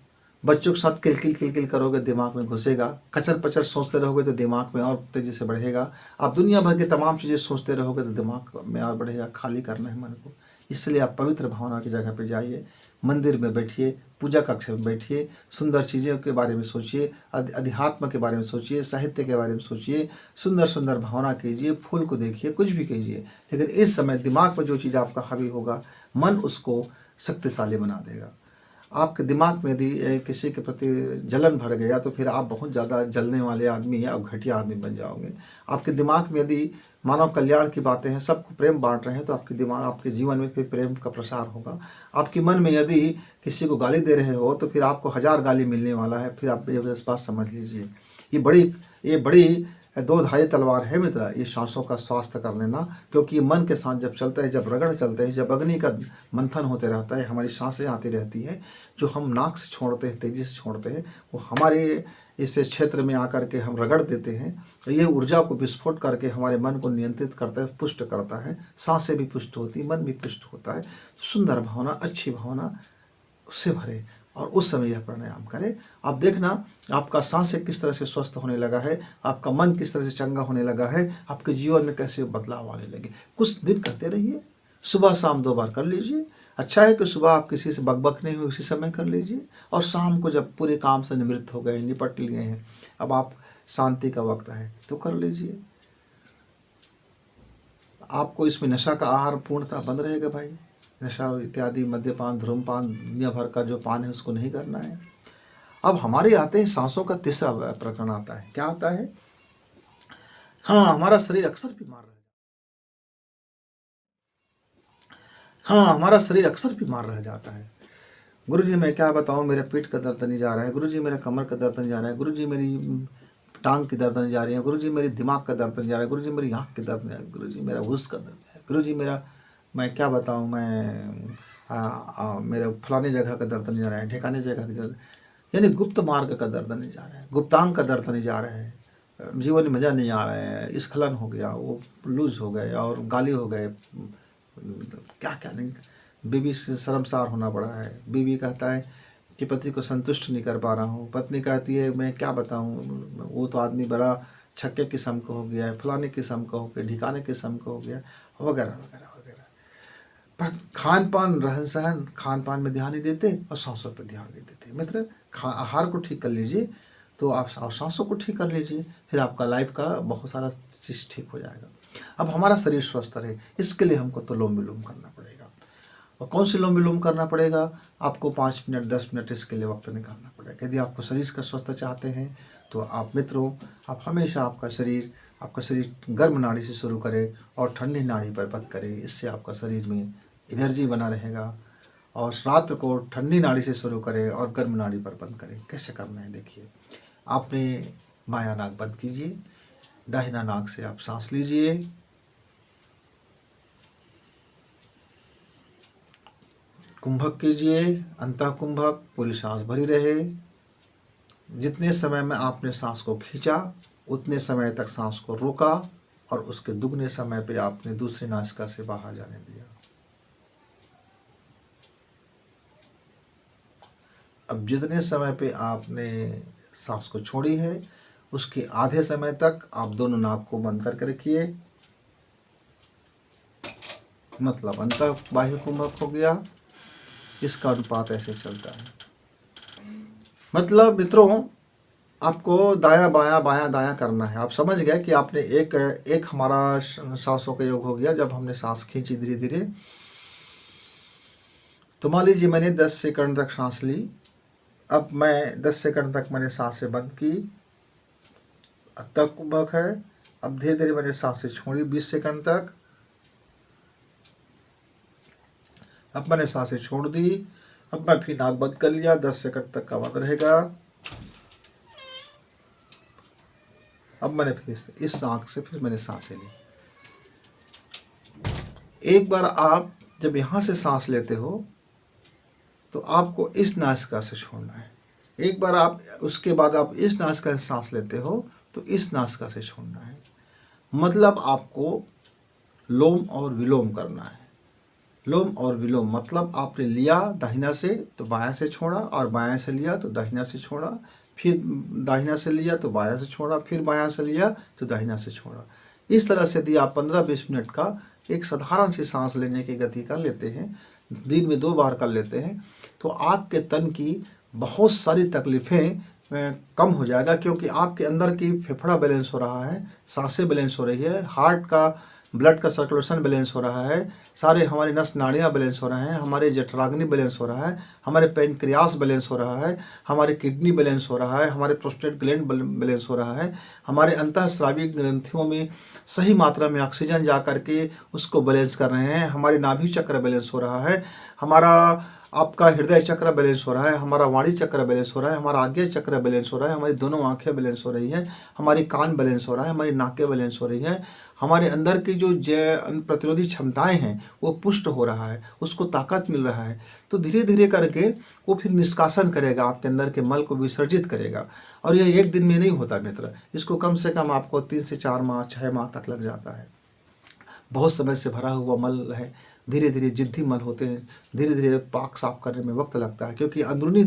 बच्चों के साथ किलकिल किलकिल करोगे दिमाग में घुसेगा, कचर पचर सोचते रहोगे तो दिमाग में और तेज़ी से बढ़ेगा, आप दुनिया भर की तमाम चीज़ें सोचते रहोगे तो दिमाग में और बढ़ेगा। खाली करना है मन को, इसलिए आप पवित्र भावना की जगह पे जाइए, मंदिर में बैठिए, पूजा कक्ष में बैठिए, सुंदर चीज़ों के बारे में सोचिए, अध्यात्म के बारे में सोचिए, साहित्य के बारे में सोचिए, सुंदर सुंदर भावना कीजिए, फूल को देखिए, कुछ भी कीजिए। लेकिन इस समय दिमाग में जो चीज़ आपका हावी होगा, मन उसको शक्तिशाली बना देगा। आपके दिमाग में यदि किसी के प्रति जलन भर गया तो फिर आप बहुत ज़्यादा जलने वाले आदमी या घटिया आदमी बन जाओगे। आपके दिमाग में यदि मानव कल्याण की बातें हैं, सबको प्रेम बांट रहे हैं, तो आपके जीवन में फिर प्रेम का प्रसार होगा। आपके मन में यदि किसी को गाली दे रहे हो तो फिर आपको 1000 गाली मिलने वाला है। फिर आप ये बात समझ लीजिए, ये बड़ी दो धारी तलवार है मित्र, ये सांसों का स्वास्थ्य कर लेना। क्योंकि ये मन के साथ जब चलता है, जब रगड़ चलते हैं, जब अग्नि का मंथन होते रहता है, हमारी सांसें आती रहती है, जो हम नाक से छोड़ते हैं, तेजी से छोड़ते हैं, वो हमारे इस क्षेत्र में आकर के हम रगड़ देते हैं। तो ये ऊर्जा को विस्फोट करके हमारे मन को नियंत्रित करता है, पुष्ट करता है, सांसें भी पुष्ट होती, मन भी पुष्ट होता है। सुंदर भावना, अच्छी भावना उससे भरे और उस समय यह प्राणायाम करें। आप देखना आपका सांसें किस तरह से स्वस्थ होने लगा है, आपका मन किस तरह से चंगा होने लगा है, आपके जीवन में कैसे बदलाव आने लगे। कुछ दिन करते रहिए, सुबह शाम 2 बार कर लीजिए। अच्छा है कि सुबह आप किसी से बकबक नहीं हुई, उसी समय कर लीजिए, और शाम को जब पूरे काम से निवृत्त हो गए, निपट लिए हैं, अब आप शांति का वक्त है तो कर लीजिए। आपको इसमें नशा का आहार पूर्णतः बंद रहेगा भाई। नशा इत्यादि, मद्यपान, धूम्रपान, दुनिया भर का जो पान है उसको नहीं करना है। अब हमारे आते हैं सांसों का तीसरा प्रकरण आता है। क्या आता है? हाँ, हमारा शरीर अक्सर बीमार रह हमारा शरीर अक्सर बीमार रह जाता है। गुरुजी मैं क्या बताऊँ, मेरे पीठ का दर्द नहीं जा रहा है, गुरुजी मेरे कमर का दर्द नहीं जा रहा है, गुरुजी मेरी टांग की दर्द नहीं जा रही है, गुरुजी मेरी दिमाग का दर्द नहीं जा रहा है, गुरुजी मेरी आँख की दर्द नहीं, गुरुजी मेरा हुस का दर्द है, गुरुजी मेरा मैं क्या बताऊँ, मेरे फलानी जगह का दर्द नहीं जा रहा है, ठिकाने जगह का दर्द, यानी गुप्त मार्ग का दर्द नहीं जा रहा है, गुप्तांग का दर्द नहीं जा रहा है, जीवन में मज़ा नहीं आ रहा है, स्खलन हो गया, वो लूज हो गए और गाली हो गए, क्या क्या नहीं। बीवी से शर्मसार होना पड़ा है, बीवी कहता है कि पति को संतुष्ट नहीं कर पा रहा हूँ, पत्नी कहती है मैं क्या बताऊँ, वो तो आदमी बड़ा छक्के किस्म का हो गया है, फलाने किस्म का हो गया, ढिकाने किस्म का हो गया, वगैरह वगैरह वगैरह। पर खान पान, रहन सहन, खान पान में ध्यान नहीं देते और सांसों पर ध्यान नहीं देते। मित्र, आहार को ठीक कर लीजिए तो आप सांसों को ठीक कर लीजिए, फिर आपका लाइफ का बहुत सारा चीज़ ठीक हो जाएगा। अब हमारा शरीर स्वस्थ रहे, इसके लिए हमको तो लोम विलोम करना पड़ेगा। और कौन सी लोम विलोम करना पड़ेगा? आपको 5 मिनट 10 मिनट इसके लिए वक्त निकालना पड़ेगा। यदि आपको शरीर का स्वस्थ चाहते हैं तो आप मित्रों, आप हमेशा आपका शरीर गर्म नाड़ी से शुरू करें और ठंडी नाड़ी पर बंद करें। इससे आपका शरीर में एनर्जी बना रहेगा। और रात्र को ठंडी नाड़ी से शुरू करें और गर्म नाड़ी पर बंद करें। कैसे करना है देखिए, आपने बायां नाक बंद कीजिए, दाहिना नाक से आप सांस लीजिए, कुंभक कीजिए, अंतः कुंभक, पूरी सांस भरी रहे। जितने समय में आपने सांस को खींचा उतने समय तक सांस को रोका और उसके दुगने समय पे आपने दूसरी नासिका से बाहर जाने दिया। अब जितने समय पे आपने सांस को छोड़ी है उसके आधे समय तक आप दोनों नाक को बंद करके रखिए, मतलब अंतः बाह्य कुंभक हो गया। इसका अनुपात ऐसे चलता है। मतलब मित्रों, आपको दायां बायां बायां दायां करना है। आप समझ गए कि आपने एक हमारा सांसों का योग हो गया जब हमने सांस खींची धीरे धीरे। तो मान लीजिए मैंने 10 सेकंड तक सांस ली। अब मैं 10 सेकंड तक मैंने सांसें बंद की, अब तक कुंभक है। अब धीरे धीरे मैंने सांसें छोड़ी 20 सेकंड तक। अब मैंने सांसें छोड़ दी। अब मैं फिर नाक बंद कर लिया, 10 सेकंड तक का बंद रहेगा। अब मैंने फिर इस नाक से फिर मैंने सांसें ली। एक बार आप जब यहाँ से सांस लेते हो तो आपको इस नासिका से छोड़ना है। एक बार आप उसके बाद आप इस नासिका से सांस लेते हो तो इस नासिका से छोड़ना है। मतलब आपको लोम और विलोम करना है। लोम और विलोम मतलब आपने लिया दाहिना से तो बायां से छोड़ा, और बायां से लिया तो दाहिना से छोड़ा, फिर दाहिना से लिया तो बायां से छोड़ा, फिर बायां से लिया तो दाहिना से छोड़ा। इस तरह से यदि आप 15-20 मिनट का एक साधारण सी सांस लेने की गति कर लेते हैं, दिन में 2 बार कर लेते हैं, तो आपके तन की बहुत सारी तकलीफ़ें कम हो जाएगा। क्योंकि आपके अंदर की फेफड़ा बैलेंस हो रहा है, सांसें बैलेंस हो रही है, हार्ट का ब्लड का सर्कुलेशन बैलेंस हो रहा है, सारे हमारी नस नाड़ियाँ बैलेंस हो रहे हैं, हमारे जठराग्नि बैलेंस हो रहा है, हमारे पैनक्रियास बैलेंस हो रहा है, हमारे किडनी बैलेंस हो रहा है, हमारे प्रोस्टेट ग्लैंड बैलेंस हो रहा है, हमारे अंतःस्रावी ग्रंथियों में सही मात्रा में ऑक्सीजन जा करके उसको बैलेंस कर रहे हैं, हमारे नाभि चक्र बैलेंस हो रहा है, हमारा आपका हृदय चक्र बैलेंस हो रहा है, हमारा वाणी चक्र बैलेंस हो रहा है, हमारा आज्ञा चक्र बैलेंस हो रहा है, हमारी दोनों आंखें बैलेंस हो रही हैं, हमारी कान बैलेंस हो रहा है, हमारी नाकें बैलेंस हो रही हैं, हमारे अंदर की जो प्रतिरोधी क्षमताएं हैं वो पुष्ट हो रहा है, उसको ताकत मिल रहा है। तो धीरे धीरे करके वो फिर निष्कासन करेगा, आपके अंदर के मल को विसर्जित करेगा। और यह एक दिन में नहीं होता मित्र, इसको कम से कम आपको 3 से 4 माह 6 माह तक लग जाता है। बहुत समय से भरा हुआ मल है, धीरे धीरे जिद्दी मल होते हैं, धीरे धीरे पाक साफ करने में वक्त लगता है, क्योंकि अंदरूनी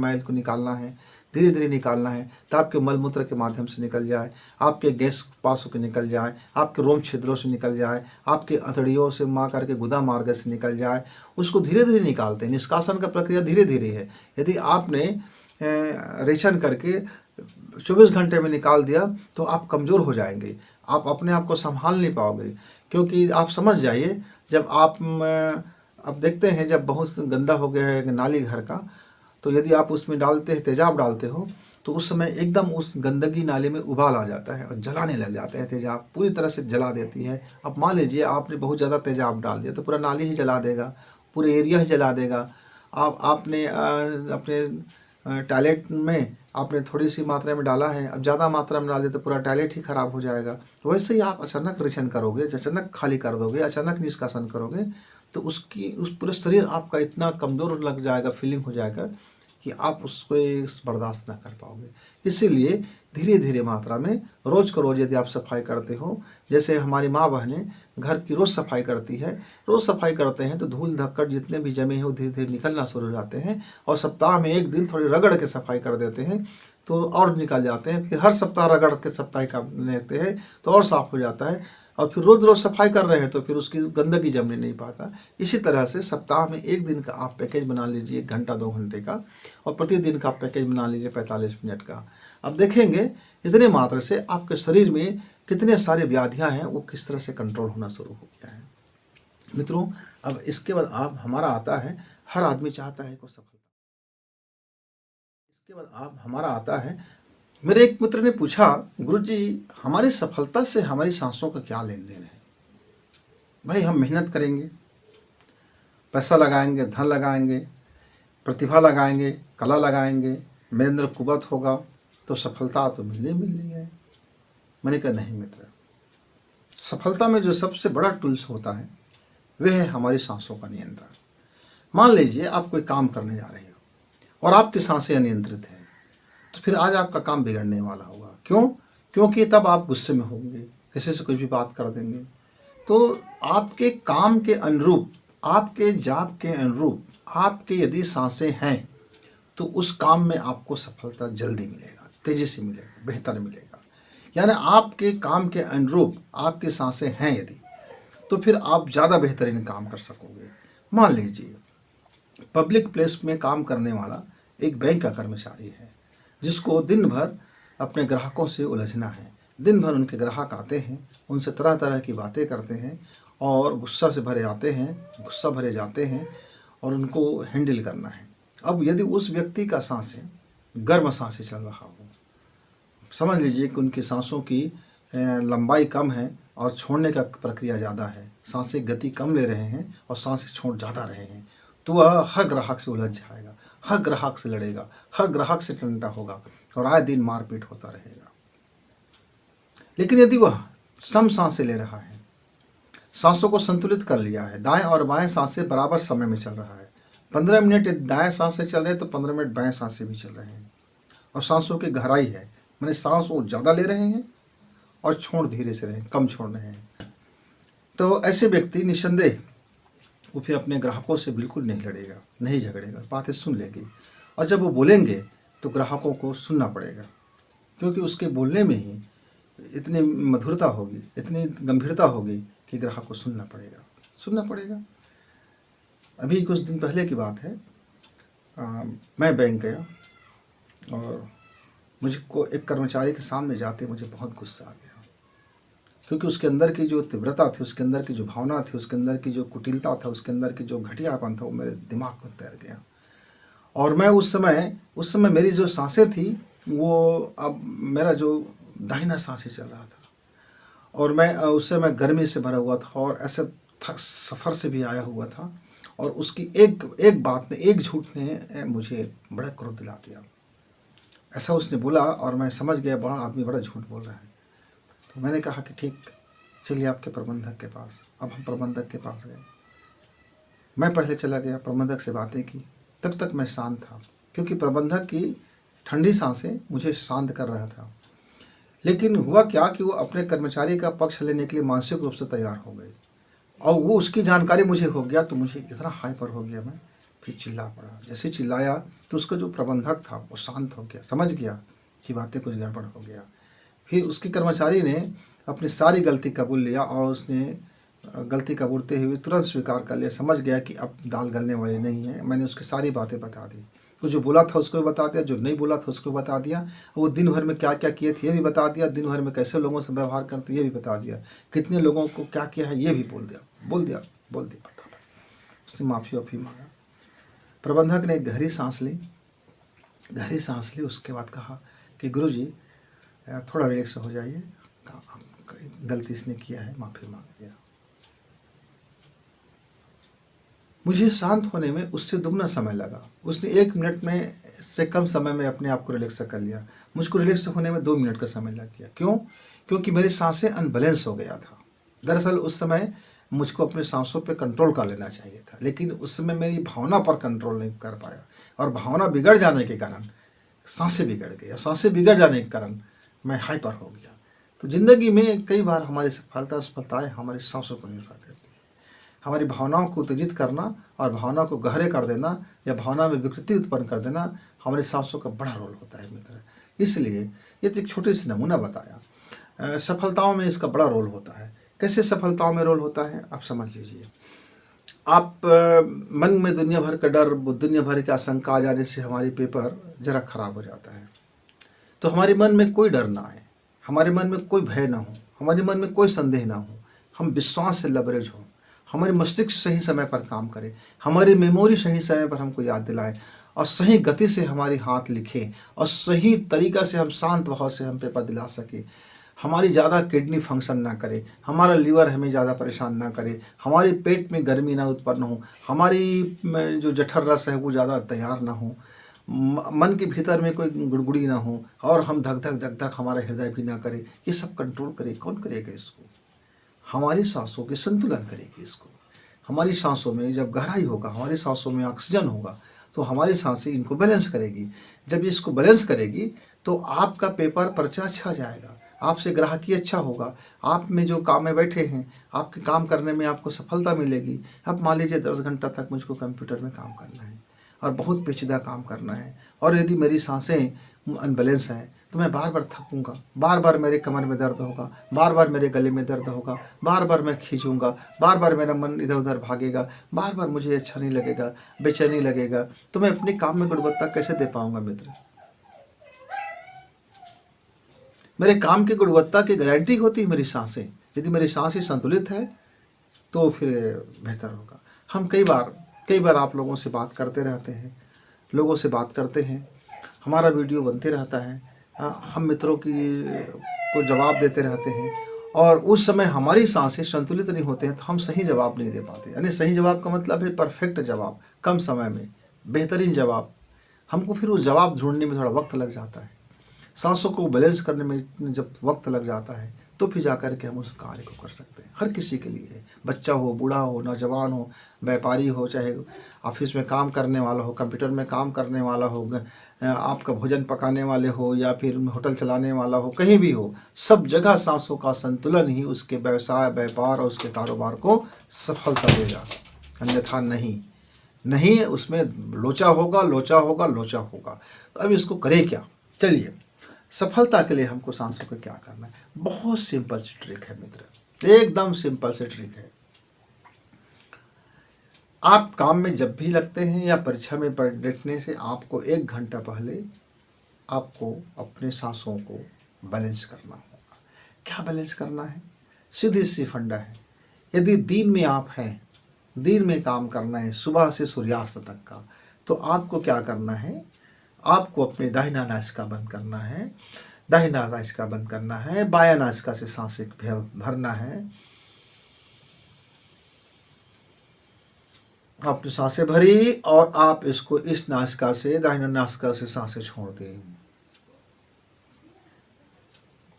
मैल को निकालना है, धीरे धीरे निकालना है, तो आपके मल मूत्र के माध्यम से निकल जाए, आपके गैस पास होकर निकल जाए, आपके रोम छिद्रों से निकल जाए, आपके अतड़ियों से मार करके गुदा मार्ग से निकल जाए, उसको धीरे धीरे निकालते हैं। निष्कासन का प्रक्रिया धीरे धीरे है। यदि आपने रेचन करके 24 घंटे में निकाल दिया तो आप कमज़ोर हो जाएंगे, आप अपने आप को संभाल नहीं पाओगे। क्योंकि आप समझ जाइए, जब आप अब देखते हैं जब बहुत गंदा हो गया है नाली घर का, तो यदि आप उसमें डालते हैं, तेजाब डालते हो, तो उस समय एकदम उस गंदगी नाले में उबाल आ जाता है और जलाने लग जाते हैं। तेजाब पूरी तरह से जला देती है। अब मान लीजिए आपने बहुत ज़्यादा तेजाब डाल दिया तो पूरा नाली ही जला देगा, पूरे एरिया ही जला देगा। आपने अपने टॉयलेट में आपने थोड़ी सी मात्रा में डाला है, अब ज़्यादा मात्रा में डाल दिया तो पूरा टॉयलेट ही ख़राब हो जाएगा। तो वैसे ही आप अचानक रेचन करोगे, अचानक खाली कर दोगे, अचानक निष्कासन करोगे, तो उस पूरे शरीर आपका इतना कमज़ोर लग जाएगा, फीलिंग हो जाएगा कि आप उसको बर्दाश्त ना कर पाओगे। इसीलिए धीरे धीरे मात्रा में रोज़ को रोज़ यदि आप सफाई करते हो, जैसे हमारी माँ बहनें घर की रोज़ सफाई करती है, रोज़ सफाई करते हैं तो धूल धक्कड़ जितने भी जमे हैं वो धीरे धीरे निकलना शुरू हो जाते हैं। और सप्ताह में एक दिन थोड़ी रगड़ के सफाई कर देते हैं तो और निकल जाते हैं। फिर हर सप्ताह रगड़ के सफाई कर लेते हैं तो और साफ़ हो जाता है। और फिर रोज़ रोज़ सफाई कर रहे हैं तो फिर उसकी गंदगी जमने नहीं पाता। इसी तरह से सप्ताह में एक दिन का आप पैकेज बना लीजिए, 1 घंटा 2 घंटे का, और प्रतिदिन का आप पैकेज बना लीजिए 45 मिनट का। अब देखेंगे इतने मात्रा से आपके शरीर में कितने सारे व्याधियां हैं वो किस तरह से कंट्रोल होना शुरू हो गया है। मित्रों, अब इसके बाद आप हमारा आता है, हर आदमी चाहता है को सफलता। इसके बाद आप हमारा आता है, मेरे एक मित्र ने पूछा, गुरुजी हमारी सफलता से हमारी सांसों का क्या लेन देन है? भाई हम मेहनत करेंगे, पैसा लगाएंगे, धन लगाएंगे, प्रतिभा लगाएंगे, कला लगाएंगे, मेरे अंदर कुवत होगा तो सफलता तो मिलनी है। मैंने कहा नहीं मित्र, सफलता में जो सबसे बड़ा टूल्स होता है वह है हमारी सांसों का नियंत्रण। मान लीजिए आप कोई काम करने जा रहे हो और आपकी सांसें अनियंत्रित हैं, तो फिर आज आपका काम बिगड़ने वाला होगा। क्यों? क्योंकि तब आप गुस्से में होंगे, किसी से कुछ भी बात कर देंगे। तो आपके काम के अनुरूप, आपके जाप के अनुरूप आपके यदि सांसें हैं तो उस काम में आपको सफलता जल्दी मिलेगा, तेजी से मिलेगा, बेहतर मिलेगा। यानी आपके काम के अनुरूप आपकी सांसें हैं यदि, तो फिर आप ज़्यादा बेहतरीन काम कर सकोगे। मान लीजिए पब्लिक प्लेस में काम करने वाला एक बैंक का कर्मचारी है, जिसको दिन भर अपने ग्राहकों से उलझना है। दिन भर उनके ग्राहक आते हैं, उनसे तरह तरह की बातें करते हैं और गुस्सा से भरे आते हैं, गुस्सा भरे जाते हैं और उनको हैंडल करना है। अब यदि उस व्यक्ति का सांसें गर्म सांसें चल रहा हो, समझ लीजिए कि उनकी सांसों की लंबाई कम है और छोड़ने का प्रक्रिया ज़्यादा है, सांसें गति कम ले रहे हैं और सांसें छोड़ ज़्यादा रहे हैं, तो वह हर ग्राहक से उलझ जाएगा, हर ग्राहक से लड़ेगा, हर ग्राहक से टंटा होगा और आए दिन मारपीट होता रहेगा। लेकिन यदि वह सम सांसें ले रहा है, सांसों को संतुलित कर लिया है, दाएं और बाएं सांसें बराबर समय में चल रहा है, 15 मिनट दाएं सांसें चल रहे हैं तो 15 मिनट बाएं सांसें भी चल रहे हैं, और सांसों की गहराई है, मैंने सांस वो ज़्यादा ले रहे हैं और छोड़ धीरे से रहे, कम छोड़ रहे हैं, तो ऐसे व्यक्ति निस्संदेह वो फिर अपने ग्राहकों से बिल्कुल नहीं लड़ेगा, नहीं झगड़ेगा, बातें सुन लेगी। और जब वो बोलेंगे तो ग्राहकों को सुनना पड़ेगा, क्योंकि उसके बोलने में ही इतनी मधुरता होगी, इतनी गंभीरता होगी कि ग्राहक को सुनना पड़ेगा। अभी कुछ दिन पहले की बात है, मैं बैंक गया और मुझको एक कर्मचारी के सामने जाते मुझे बहुत गुस्सा आ गया, क्योंकि उसके अंदर की जो तीव्रता थी, उसके अंदर की जो भावना थी, उसके अंदर की जो कुटिलता था, उसके अंदर की जो घटियापन था, वो मेरे दिमाग में तैर गया। और मैं उस समय मेरी जो सांसें थी वो अब मेरा जो दाहिना सांसें चल रहा था और मैं उस समय गर्मी से भरा हुआ था और ऐसे थक सफ़र से भी आया हुआ था, और उसकी एक बात ने, एक झूठ ने मुझे बड़ा क्रोध दिला दिया। ऐसा उसने बोला और मैं समझ गया बड़ा आदमी बड़ा झूठ बोल रहा है। तो मैंने कहा कि ठीक, चलिए आपके प्रबंधक के पास। अब हम प्रबंधक के पास गए। मैं पहले चला गया, प्रबंधक से बातें की। तब तक मैं शांत था, क्योंकि प्रबंधक की ठंडी सांसें मुझे शांत कर रहा था। लेकिन हुआ क्या कि वो अपने कर्मचारी का पक्ष लेने के लिए मानसिक रूप से तैयार हो गए और वो उसकी जानकारी मुझे हो गया, तो मुझे इतना हाइपर हो गया, मैं फिर चिल्ला पड़ा। जैसे चिल्लाया तो उसका जो प्रबंधक था वो शांत हो गया, समझ गया कि बातें कुछ गड़बड़ हो गया। फिर उसके कर्मचारी ने अपनी सारी गलती कबूल लिया और उसने गलती कबूलते हुए तुरंत स्वीकार कर लिया, समझ गया कि अब दाल गलने वाली नहीं है। मैंने उसकी सारी बातें बता दी, वो जो बोला था उसको भी बता दिया, जो नहीं बोला था उसको बता दिया, वो दिन भर में क्या क्या किए थे ये भी बता दिया, दिन भर में कैसे लोगों से व्यवहार करते ये भी बता दिया, कितने लोगों को क्या किया है ये भी बोल दिया फटाफट। उसने माफ़ी वाफ़ी मांगा। प्रबंधक ने गहरी सांस ली, उसके बाद कहा कि गुरुजी थोड़ा रिलैक्स हो जाइए, गलती इसने किया है, माफ़ी मांग लिया। मुझे शांत होने में उससे दुगना समय लगा। उसने 1 मिनट में से कम समय में अपने आप को रिलैक्स कर लिया। मुझको रिलैक्स होने में 2 मिनट का समय लग गया। क्यों? क्योंकि मेरी सांसें अनबैलेंस हो गया था। दरअसल उस समय मुझको अपने सांसों पे कंट्रोल कर लेना चाहिए था, लेकिन उस समय मेरी भावना पर कंट्रोल नहीं कर पाया और भावना बिगड़ जाने के कारण सांसें बिगड़ गई और सांसें बिगड़ जाने के कारण मैं हाइपर हो गया। तो ज़िंदगी में कई बार हमारी असफलताएँ हमारी सांसों पर निर्भर करती है। हमारी भावनाओं को उत्तेजित करना और भावना को गहरे कर देना या भावना में विकृति उत्पन्न कर देना हमारी सांसों का बड़ा रोल होता है मित्र। इसलिए ये तो एक छोटी सी नमूना बताया, सफलताओं में इसका बड़ा रोल होता है। कैसे सफलताओं में रोल होता है आप समझ लीजिए। आप मन में दुनिया भर का डर, दुनिया भर की आशंका आ जाने से हमारी पेपर जरा खराब हो जाता है। तो हमारे मन में कोई डर ना आए, हमारे मन में कोई भय ना हो, हमारे मन में कोई संदेह ना हो, हम विश्वास से लबरेज हों, हमारी मस्तिष्क सही समय पर काम करे, हमारी मेमोरी सही समय पर हमको याद दिलाए और सही गति से हमारी हाथ लिखे और सही तरीक़ा से हम शांत भाव से हम पेपर दिला सके, हमारी ज़्यादा किडनी फंक्शन ना करे, हमारा लीवर हमें ज़्यादा परेशान ना करे, हमारे पेट में गर्मी ना उत्पन्न हो, हमारी जो जठर रस है वो ज़्यादा तैयार ना हो, मन के भीतर में कोई गुड़गुड़ी ना हो और हम धक धक हमारा हृदय भी ना करे। ये सब कंट्रोल करे, कौन करेगा इसको? हमारी सांसों के संतुलन करेगी इसको। हमारी सांसों में जब गहराई होगा, हमारी सांसों में ऑक्सीजन होगा, तो हमारी सांसें इनको बैलेंस करेगी। जब इसको बैलेंस करेगी तो आपका पेपर पर्चा अच्छा जाएगा, आपसे ग्राहकी अच्छा होगा, आप में जो काम में बैठे हैं आपके काम करने में आपको सफलता मिलेगी। अब मान लीजिए 10 घंटा तक मुझको कंप्यूटर में काम करना है और बहुत पेचीदा काम करना है, और यदि मेरी सांसें अनबैलेंस हैं तो मैं बार बार थकूँगा, बार बार मेरे कमर में दर्द होगा, बार बार मेरे गले में दर्द होगा, बार बार मैं खींचूँगा, बार बार मेरा मन इधर उधर भागेगा, बार बार मुझे अच्छा नहीं लगेगा, बेचैनी लगेगा, तो मैं अपने काम में गुणवत्ता कैसे दे पाऊँगा मित्र? मेरे काम की गुणवत्ता की गारंटी होती है मेरी सांसें। यदि मेरी सांसें संतुलित है तो फिर बेहतर होगा। हम कई बार आप लोगों से बात करते रहते हैं, लोगों से बात करते हैं, हमारा वीडियो बनते रहता है, हम मित्रों की को जवाब देते रहते हैं और उस समय हमारी सांसें संतुलित नहीं होते हैं तो हम सही जवाब नहीं दे पाते। यानी सही जवाब का मतलब है परफेक्ट जवाब, कम समय में बेहतरीन जवाब। हमको फिर उस जवाब ढूंढने में थोड़ा वक्त लग जाता है, सांसों को बैलेंस करने में जब वक्त लग जाता है तो फिर जा कर के हम उस कार्य को कर सकते हैं। हर किसी के लिए है, बच्चा हो, बूढ़ा हो, नौजवान हो, व्यापारी हो, चाहे ऑफिस में काम करने वाला हो, कंप्यूटर में काम करने वाला हो, आपका भोजन पकाने वाले हो या फिर होटल चलाने वाला हो, कहीं भी हो, सब जगह सांसों का संतुलन ही उसके व्यवसाय, व्यापार और उसके कारोबार को सफलता देगा। अन्यथा नहीं उसमें लोचा होगा, लोचा होगा, लोचा होगा। तो अब इसको करें क्या? चलिए, सफलता के लिए हमको सांसों को क्या करना है? बहुत सिंपल सी ट्रिक है मित्र, एकदम सिंपल सी ट्रिक है। आप काम में जब भी लगते हैं या परीक्षा में बैठने से आपको 1 घंटा पहले आपको अपने सांसों को बैलेंस करना होगा। क्या बैलेंस करना है? सीधी सी फंडा है। यदि दिन में आप हैं, दिन में काम करना है सुबह से सूर्यास्त तक का, तो आपको क्या करना है? आपको अपने दाहिना नासिका बंद करना है, दाहिना नासिका बंद करना है, बायां नासिका से सांसें भरना है। आपने सांसें भरी और आप इसको इस नासिका से, दाहिना नासिका से सांसें छोड़ दें।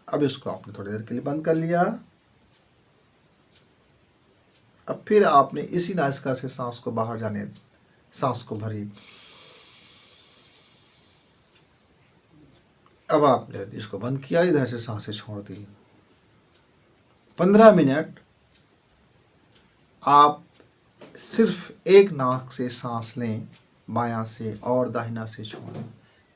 अब इसको आपने थोड़ी देर के लिए बंद कर लिया। अब फिर आपने इसी नासिका से सांस को बाहर जाने, सांस को भरी। अब आपने इसको बंद किया, इधर से सांसें छोड़ दी। 15 मिनट आप सिर्फ एक नाक से सांस लें, बायां से, और दाहिना से छोड़ें।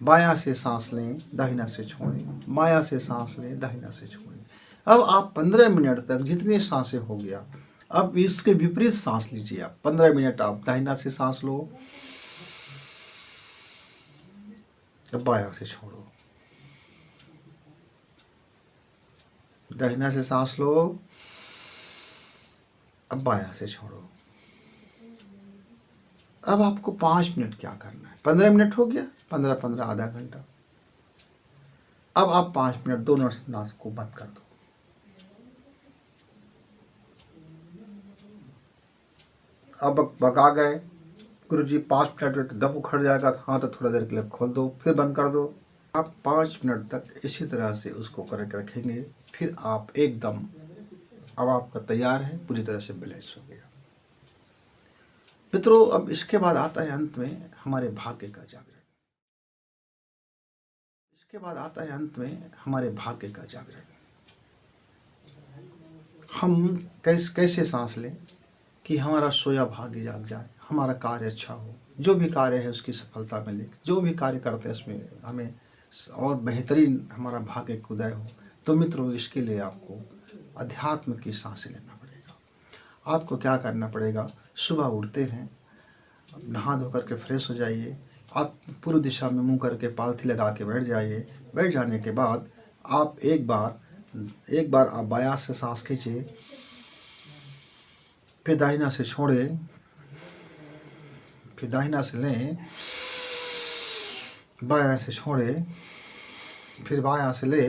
बायां से सांस लें, दाहिना से छोड़ें, बायां से सांस लें, दाहिना से छोड़ें। अब आप 15 मिनट तक जितनी सांसें हो गया, अब इसके विपरीत सांस लीजिए। आप 15 मिनट आप दाहिना से सांस लो, अब बायां से छोड़ो, दाहिना से सांस लो, अब बायां से छोड़ो। अब आपको 5 मिनट क्या करना है? 15 मिनट हो गया, 15-15 आधा घंटा। अब आप 5 मिनट दोनों नाक को बंद कर दो। अब बगा गए गुरुजी 5 मिनट में तो दम उखड़ जाएगा, हाँ तो थोड़ा देर के लिए खोल दो, फिर बंद कर दो। आप 5 मिनट तक इसी तरह से उसको करके रखेंगे, फिर आप एकदम, अब आपका तैयार है, पूरी तरह से बैलेंस हो गया। मित्रों, अब इसके बाद आता है अंत में हमारे भाग्य का जागरण। इसके बाद आता है अंत में हमारे भाग्य का जागरण। हम कैसे सांस लें कि हमारा सोया भाग्य जाग जाए, हमारा कार्य अच्छा हो, जो भी कार्य है उसकी सफलता मिले, जो भी कार्य करते हैं उसमें हमें और बेहतरीन हमारा भाग्य का उदय हो। तो मित्रों, इसके लिए आपको अध्यात्म की सांसें लेना पड़ेगा। आपको क्या करना पड़ेगा? सुबह उठते हैं, नहा धो करके फ्रेश हो जाइए, आप पूर्व दिशा में मुंह करके पालथी लगा के बैठ जाइए। बैठ जाने के बाद आप एक बार आप बायां से सांस खींचिए, फिर दाहिना से छोड़ें, फिर दाहिना से लें, बायां से छोड़ें, फिर बायां से ले,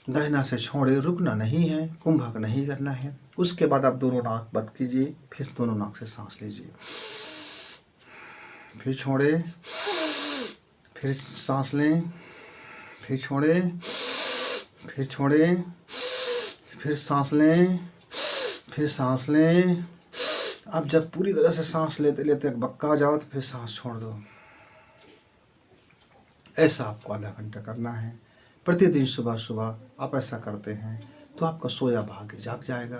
दाहिना से छोड़े। रुकना नहीं है, कुंभक नहीं करना है। उसके बाद आप दोनों नाक बंद कीजिए, फिर दोनों नाक से सांस लीजिए, फिर छोड़े, फिर सांस लें, फिर छोड़े, फिर छोड़े, फिर सांस लें, फिर सांस लें। अब जब पूरी तरह से सांस लेते लेते बक्का जाओ तो फिर सांस छोड़ दो। ऐसा आपको आधा घंटा करना है। प्रतिदिन सुबह सुबह आप ऐसा करते हैं तो आपका सोया भाग्य जाग जाएगा,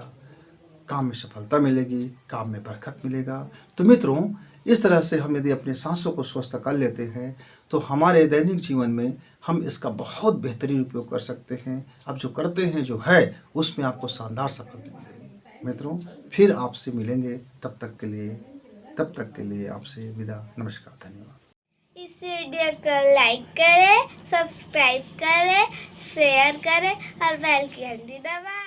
काम में सफलता मिलेगी, काम में बरकत मिलेगा। तो मित्रों, इस तरह से हम यदि अपने सांसों को स्वस्थ कर लेते हैं तो हमारे दैनिक जीवन में हम इसका बहुत बेहतरीन उपयोग कर सकते हैं। अब जो करते हैं जो है उसमें आपको शानदार सफलता मिलेगी। मित्रों, फिर आपसे मिलेंगे, तब तक के लिए आपसे विदा। नमस्कार, धन्यवाद। इस वीडियो को लाइक करें, सब्सक्राइब करें, शेयर करें और बेल की घंटी दबाएं।